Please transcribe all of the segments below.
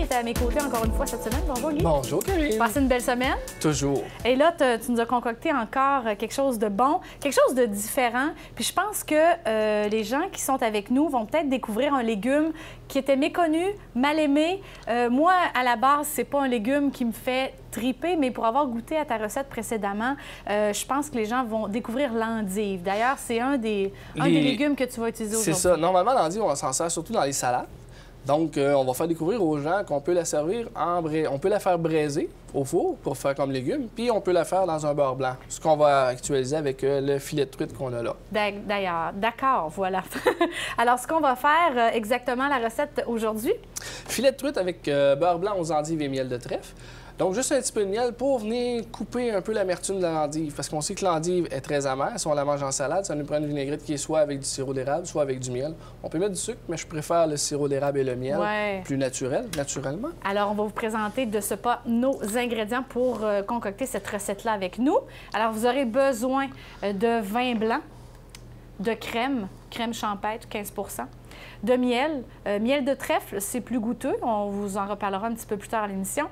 est à mes côtés encore une fois cette semaine. Bonjour Guy. Bonjour Karine. Passez une belle semaine. Toujours. Et là, tu nous as concocté encore quelque chose de bon, quelque chose de différent. Puis je pense que les gens qui sont avec nous vont peut-être découvrir un légume qui était méconnu, mal aimé. Moi, à la base, c'est pas un légume qui me fait triper, mais pour avoir goûté à ta recette précédemment, je pense que les gens vont découvrir l'endive. D'ailleurs, c'est un des légumes que tu vas utiliser aujourd'hui. C'est ça. Normalement, l'endive, on s'en sert surtout dans les salades. Donc, on va faire découvrir aux gens qu'on peut la servir on peut la faire braiser au four pour faire comme légume, puis on peut la faire dans un beurre blanc, ce qu'on va actualiser avec le filet de truite qu'on a là. D'ailleurs, d'accord, voilà. Alors, ce qu'on va faire exactement la recette aujourd'hui? Filet de truite avec beurre blanc aux endives et miel de trèfle. Donc, juste un petit peu de miel pour venir couper un peu l'amertume de l'endive, parce qu'on sait que l'endive est très amère. Si on la mange en salade, ça nous prend une vinaigrette qui est soit avec du sirop d'érable, soit avec du miel. On peut mettre du sucre, mais je préfère le sirop d'érable et le miel, plus naturellement. Alors, on va vous présenter de ce pas nos ingrédients pour concocter cette recette-là avec nous. Alors, vous aurez besoin de vin blanc, de crème champêtre, 15 de miel, miel de trèfle, c'est plus goûteux. On vous en reparlera un petit peu plus tard à l'émission.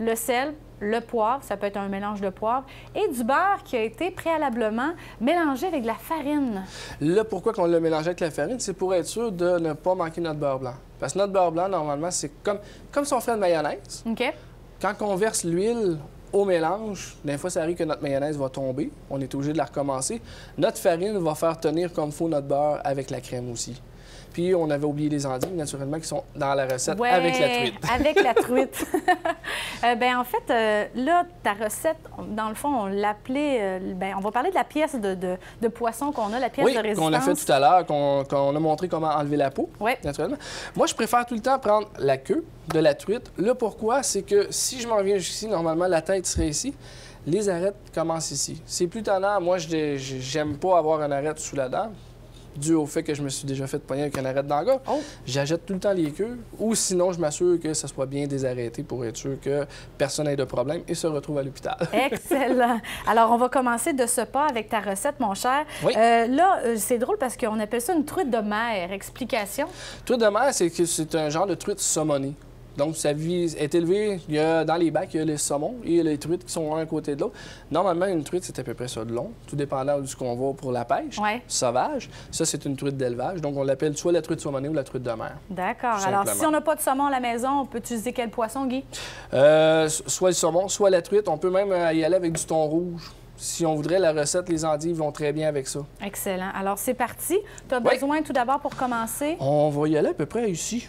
Le sel, le poivre, ça peut être un mélange de poivre, et du beurre qui a été préalablement mélangé avec de la farine. Là, pourquoi on l'a mélangé avec la farine? C'est pour être sûr de ne pas manquer notre beurre blanc. Parce que notre beurre blanc, normalement, c'est comme si on fait de mayonnaise. OK. Quand on verse l'huile au mélange, des fois, ça arrive que notre mayonnaise va tomber. On est obligé de la recommencer. Notre farine va faire tenir comme il faut notre beurre avec la crème aussi. Puis, on avait oublié les endives, naturellement, qui sont dans la recette avec la truite. Avec la truite. Bien, en fait, là, ta recette, dans le fond, on l'appelait... on va parler de la pièce de poisson qu'on a, la pièce de résistance. Oui, qu'on a fait tout à l'heure, qu'on a montré comment enlever la peau, naturellement. Moi, je préfère tout le temps prendre la queue de la truite. Là, pourquoi? C'est que si je m'en viens jusqu'ici, normalement, la tête serait ici. Les arêtes commencent ici. C'est plus tannant. Moi, j'aime pas avoir une arête sous la dent, dû au fait que je me suis déjà fait pogner avec une arête dans le gars. J'achète tout le temps les queues, ou sinon, je m'assure que ça soit bien désarrêté pour être sûr que personne n'ait de problème et se retrouve à l'hôpital. Excellent! Alors, on va commencer de ce pas avec ta recette, mon cher. Oui. Là, c'est drôle parce qu'on appelle ça une truite de mer. Explication? Truite de mer, c'est un genre de truite saumonée. Donc, sa vie est élevée. Dans les bacs, il y a les saumons et les truites qui sont un à côté de l'autre. Normalement, une truite, c'est à peu près ça de long, tout dépendant de ce qu'on va pour la pêche. Sauvage. Ça, c'est une truite d'élevage. Donc, on l'appelle soit la truite saumonée ou la truite de mer. D'accord. Alors, si on n'a pas de saumon à la maison, on peut utiliser quel poisson, Guy? Soit le saumon, soit la truite. On peut même y aller avec du thon rouge. Si on voudrait, la recette, les endives vont très bien avec ça. Excellent. Alors, c'est parti. Tu as besoin, tout d'abord, pour commencer? On va y aller à peu près ici.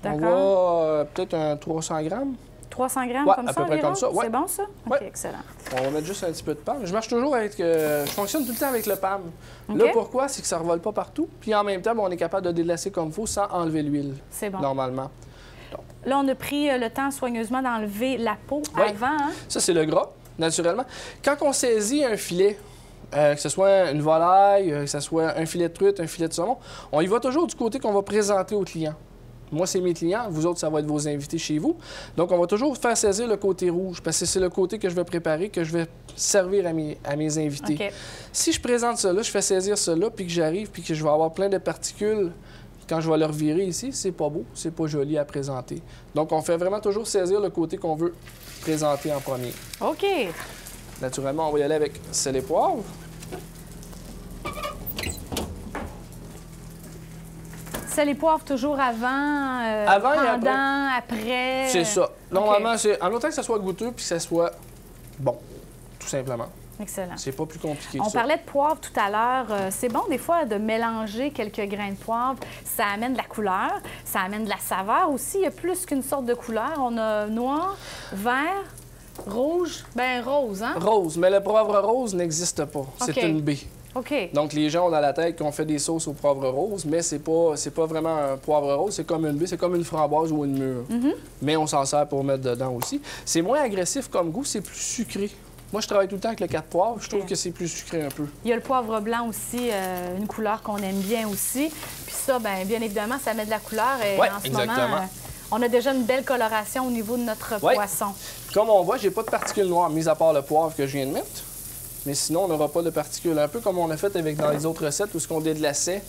On va peut-être un 300 grammes. 300 grammes comme ça, à peu près comme ça. C'est bon, ça? OK, excellent. On va mettre juste un petit peu de PAM. Je marche toujours avec... je fonctionne tout le temps avec le PAM. Là, pourquoi? C'est que ça ne revole pas partout. Puis en même temps, on est capable de délacer comme il faut sans enlever l'huile. C'est bon. Normalement. Donc. Là, on a pris le temps soigneusement d'enlever la peau avant. Hein? Ça, c'est le gras, naturellement. Quand on saisit un filet, que ce soit une volaille, que ce soit un filet de truite, un filet de saumon, on y va toujours du côté qu'on va présenter au client. Moi, c'est mes clients. Vous autres, ça va être vos invités chez vous. Donc, on va toujours faire saisir le côté rouge parce que c'est le côté que je vais préparer, que je vais servir à mes invités. Okay. Si je présente cela, je fais saisir cela, puis que j'arrive, puis que je vais avoir plein de particules quand je vais le revirer ici, c'est pas beau, c'est pas joli à présenter. Donc, on fait vraiment toujours saisir le côté qu'on veut présenter en premier. OK. Naturellement, on va y aller avec sel et poivre. Sel et poivre toujours avant et après. C'est ça. Normalement, c'est en autant que ça soit goûteux puis que ça soit bon, tout simplement. Excellent. C'est pas plus compliqué que ça. On parlait de poivre tout à l'heure. C'est bon des fois de mélanger quelques grains de poivre. Ça amène de la couleur, ça amène de la saveur aussi. Il y a plus qu'une sorte de couleur. On a noir, vert, rouge, rose, hein? Rose, mais le poivre rose n'existe pas. C'est une baie. OK. Donc, les gens ont dans la tête qu'on fait des sauces au poivre rose, mais c'est pas vraiment un poivre rose, c'est comme une baie, c'est comme une framboise ou une mûre. Mais on s'en sert pour mettre dedans aussi. C'est moins agressif comme goût, c'est plus sucré. Moi, je travaille tout le temps avec le 4 poivres. Je trouve que c'est plus sucré un peu. Il y a le poivre blanc aussi, une couleur qu'on aime bien aussi. Puis ça, bien évidemment, ça met de la couleur. Et en ce moment, on a déjà une belle coloration au niveau de notre poisson. Comme on voit, j'ai pas de particules noires, mis à part le poivre que je viens de mettre. Mais sinon, on n'aura pas de particules. Un peu comme on a fait dans les autres recettes où on déglaçait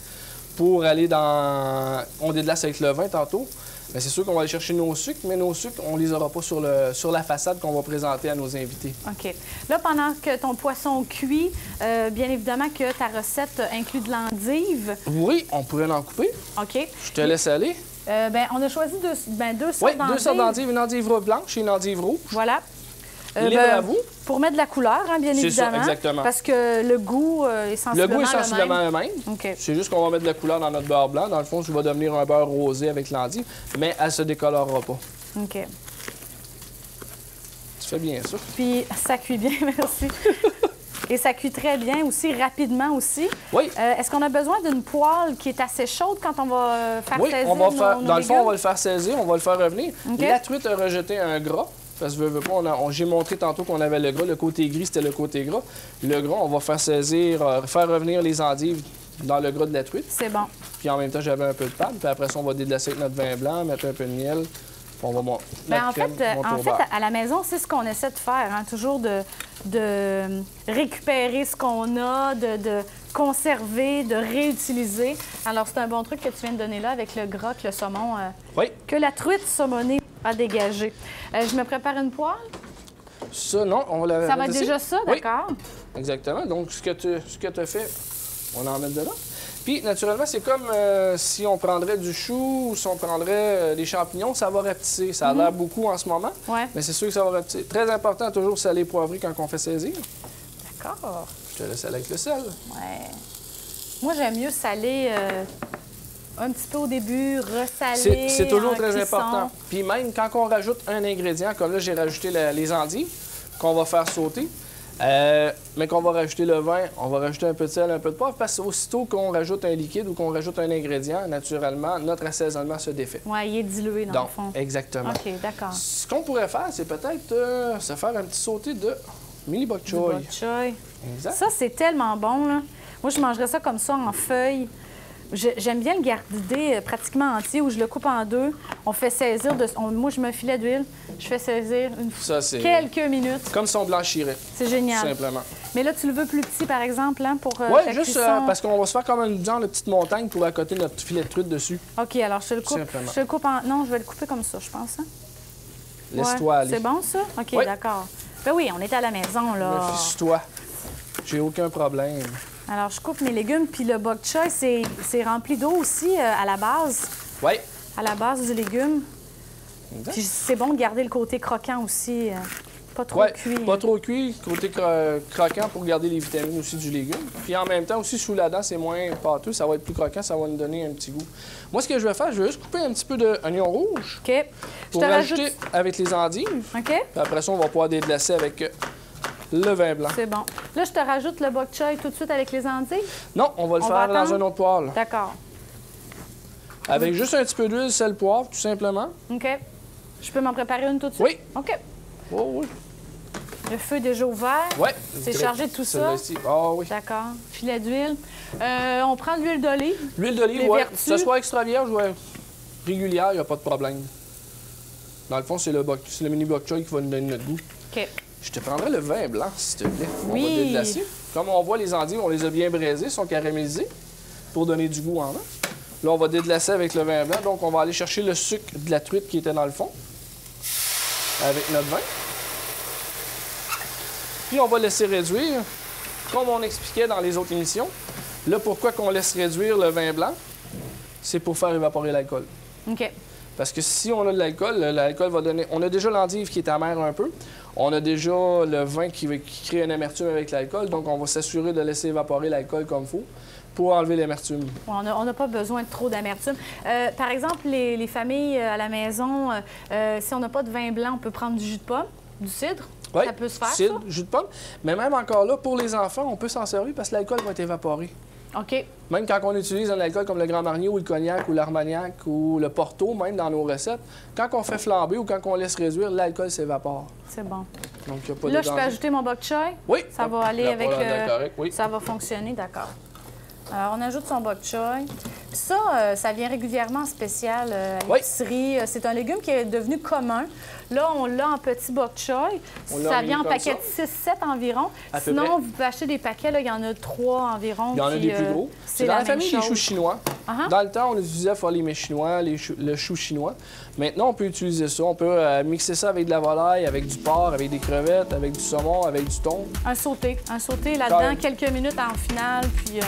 pour aller dans... On déglace avec le vin tantôt. Mais c'est sûr qu'on va aller chercher nos sucres, mais nos sucres, on les aura pas sur la façade qu'on va présenter à nos invités. OK. Là, pendant que ton poisson cuit, bien évidemment que ta recette inclut de l'endive. Oui, on pourrait l'en couper. OK. Je te laisse aller. On a choisi deux sortes Oui, d'endives. 2 sortes d'endives, une endive blanche et une endive rouge. Voilà. Libre à vous. Pour mettre de la couleur, hein, bien évidemment. C'est ça, exactement. Parce que le goût est sensiblement le même. OK. C'est juste qu'on va mettre de la couleur dans notre beurre blanc. Dans le fond, ça va devenir un beurre rosé avec l'endive, mais elle se décolorera pas. OK. Tu fais bien ça. Puis ça cuit bien, merci. Et ça cuit très bien aussi, rapidement aussi. Oui. Est-ce qu'on a besoin d'une poêle qui est assez chaude quand on va faire saisir on va faire, nos dans le fond, légumes? on va le faire saisir, on va le faire revenir. OK. La truite a rejeté un gras. Parce que j'ai montré tantôt qu'on avait le gras. Le côté gris, c'était le côté gras. Le gras, on va faire saisir, faire revenir les endives dans le gras de la truite. C'est bon. Puis en même temps, j'avais un peu de pâte. Puis après ça, on va déglacer avec notre vin blanc, mettre un peu de miel. Puis on va monter. En fait, à la maison, c'est ce qu'on essaie de faire. Hein, toujours de récupérer ce qu'on a, de conserver, de réutiliser. Alors, c'est un bon truc que tu viens de donner là avec le gras, que le saumon, oui. que la truite saumonée a dégagé. Je me prépare une poêle. Ça, non, on va la Ça va être déjà ça, oui. d'accord? Exactement. Donc, ce que tu as fait, on en met dedans. Puis, naturellement, c'est comme si on prendrait du chou ou si on prendrait des champignons, ça va rapetisser. Ça a l'air beaucoup en ce moment, mais c'est sûr que ça va rapetisser. Très important, toujours saler et poivrer quand on fait saisir. D'accord. Je te laisse aller avec le sel. Ouais. Moi, j'aime mieux saler un petit peu au début, ressaler. C'est toujours en très cuisson. important. Puis même quand on rajoute un ingrédient, comme là, j'ai rajouté les endives, qu'on va faire sauter, mais qu'on va rajouter le vin, on va rajouter un peu de sel, un peu de poivre, parce qu'aussitôt qu'on rajoute un liquide ou qu'on rajoute un ingrédient, naturellement, notre assaisonnement se défait. Oui, il est dilué dans le fond. Exactement. OK, d'accord. Ce qu'on pourrait faire, c'est peut-être se faire un petit sauté de mini bok choy. Bok choy. Exact. Ça, c'est tellement bon, là. Moi, je mangerais ça comme ça, en feuilles. J'aime bien le garder pratiquement entier, où je le coupe en deux. On fait saisir, moi, je mets un filet d'huile, je fais saisir quelques minutes. Comme si on blanchirait. C'est génial. Tout simplement. Mais là, tu le veux plus petit, par exemple, hein, pour oui, juste parce qu'on va se faire comme une genre de petite montagne pour accoter notre filet de truite dessus. OK, alors je te le coupe. Simplement. Je te le coupe en... Non, je vais le couper comme ça, je pense. Hein? Laisse-toi aller. C'est bon, ça? OK, oui. d'accord. Ben oui, on est à la maison, là. Fiche-toi. J'ai aucun problème. Alors, je coupe mes légumes, puis le bok choy, c'est rempli d'eau aussi à la base. Oui. À la base du légume. Exact. Puis c'est bon de garder le côté croquant aussi. Pas trop cuit. Pas trop cuit, côté croquant pour garder les vitamines aussi du légume. Puis en même temps aussi, sous la dent, c'est moins pâteux, ça va être plus croquant, ça va nous donner un petit goût. Moi, ce que je vais faire, je vais juste couper un petit peu d'oignon rouge. OK. Pour rajouter avec les endives. OK. Puis après ça, on va pouvoir déglacer avec le vin blanc. C'est bon. Là, je te rajoute le bok choy tout de suite avec les endives? Non, on va le faire dans un autre poêle. D'accord. Avec juste un petit peu d'huile, sel, poivre, tout simplement. OK. Je peux m'en préparer une tout de suite? Oui. OK. Oh, oui. Le feu est déjà ouvert. Oui. C'est chargé de tout ça? Ah oui. D'accord. Filet d'huile. On prend de l'huile d'olive. L'huile d'olive, oui. Que ce soit extra vierge ou régulière, il n'y a pas de problème. Dans le fond, c'est le mini bok choy qui va nous donner notre goût. OK. Je te prendrai le vin blanc, s'il te plaît. Oui. On va déglacer. Comme on voit, les endives, on les a bien braisées, sont caramélisées pour donner du goût en main. Là, on va déglacer avec le vin blanc. Donc, on va aller chercher le sucre de la truite qui était dans le fond avec notre vin. Puis, on va laisser réduire, comme on expliquait dans les autres émissions. Là, pourquoi qu'on laisse réduire le vin blanc? C'est pour faire évaporer l'alcool. OK. Parce que si on a de l'alcool va donner... On a déjà l'endive qui est amère un peu. On a déjà le vin qui crée une amertume avec l'alcool. Donc, on va s'assurer de laisser évaporer l'alcool comme il faut pour enlever l'amertume. On n'a pas besoin de trop d'amertume. Par exemple, les familles à la maison, si on n'a pas de vin blanc, on peut prendre du jus de pomme, du cidre. Oui, ça peut se faire, cidre, ça? jus de pomme. Mais même encore là, pour les enfants, on peut s'en servir parce que l'alcool va être évaporé. OK. Même quand on utilise un alcool comme le Grand Marnier ou le cognac ou l'armagnac ou le Porto, même dans nos recettes, quand on fait flamber ou quand on laisse réduire, l'alcool s'évapore. C'est bon. Donc, il n'y a pas de Là, je peux danger. ajouter mon bok choy? Oui. Ça va aller avec correct, oui. Ça va fonctionner, d'accord. Alors, on ajoute son bok choy. Ça, ça vient régulièrement en spécial à l'épicerie. C'est un légume qui est devenu commun. Là, on l'a en petit bok choy. Ça vient en paquet de 6-7 environ. Sinon, vous pouvez acheter des paquets. Là, il y en a 3 environ. Il y en a des plus gros. C'est dans la famille des choux chinois. Dans le temps, on utilisait les mets chinois, le chou chinois. Maintenant, on peut utiliser ça. On peut mixer ça avec de la volaille, avec du porc, avec des crevettes, avec du saumon, avec du thon. Un sauté là-dedans, quelques minutes en finale, puis...